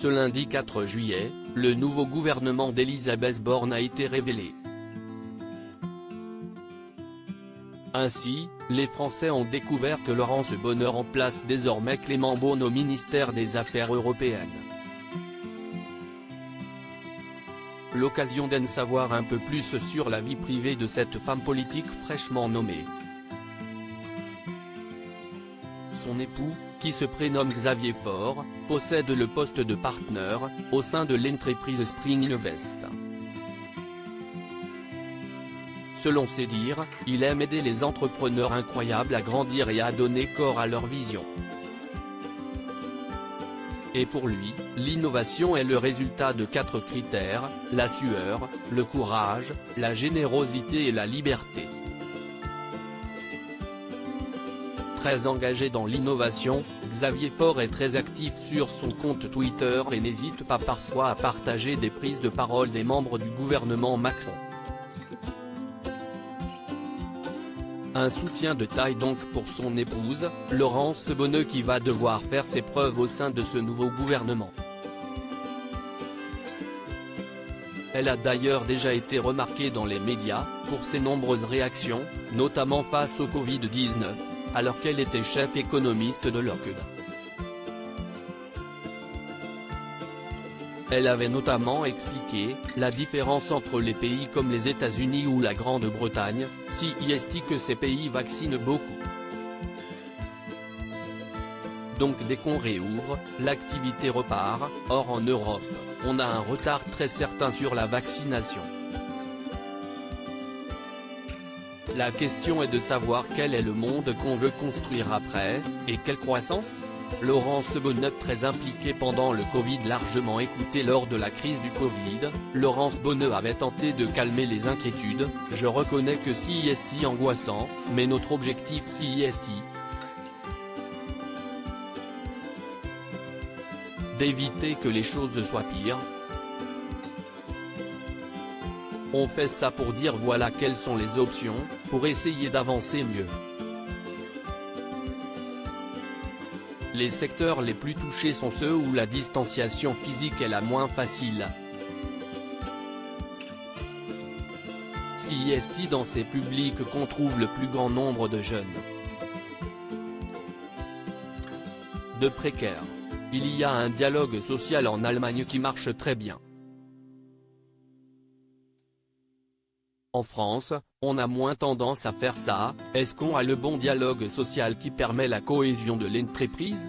Ce lundi 4 juillet, le nouveau gouvernement d'Elisabeth Borne a été révélé. Ainsi, les Français ont découvert que Laurence Bonneau remplace désormais Clément Beaune au ministère des Affaires européennes. L'occasion d'en savoir un peu plus sur la vie privée de cette femme politique fraîchement nommée. Son époux, qui se prénomme Xavier Faure, possède le poste de partenaire au sein de l'entreprise Spring Invest. Selon ses dires, il aime aider les entrepreneurs incroyables à grandir et à donner corps à leur vision. Et pour lui, l'innovation est le résultat de 4 critères, la sueur, le courage, la générosité et la liberté. Très engagé dans l'innovation, Xavier Faure est très actif sur son compte Twitter et n'hésite pas parfois à partager des prises de parole des membres du gouvernement Macron. Un soutien de taille donc pour son épouse, Laurence Bonneau, qui va devoir faire ses preuves au sein de ce nouveau gouvernement. Elle a d'ailleurs déjà été remarquée dans les médias, pour ses nombreuses réactions, notamment face au Covid-19, alors qu'elle était chef économiste de l'OCDE. Elle avait notamment expliqué la différence entre les pays comme les États-Unis ou la Grande-Bretagne, CIST, que ces pays vaccinent beaucoup. Donc dès qu'on réouvre, l'activité repart, or en Europe, on a un retard très certain sur la vaccination. La question est de savoir quel est le monde qu'on veut construire après, et quelle croissance ? Laurence Bonneau, très impliquée pendant le Covid, largement écoutée lors de la crise du Covid, Laurence Bonneau avait tenté de calmer les inquiétudes. Je reconnais que CIST angoissant, mais notre objectif CIST, d'éviter que les choses soient pires. On fait ça pour dire voilà quelles sont les options, pour essayer d'avancer mieux. Les secteurs les plus touchés sont ceux où la distanciation physique est la moins facile. CIST dans ces publics qu'on trouve le plus grand nombre de jeunes. De précaires. Il y a un dialogue social en Allemagne qui marche très bien. En France, on a moins tendance à faire ça. Est-ce qu'on a le bon dialogue social qui permet la cohésion de l'entreprise ?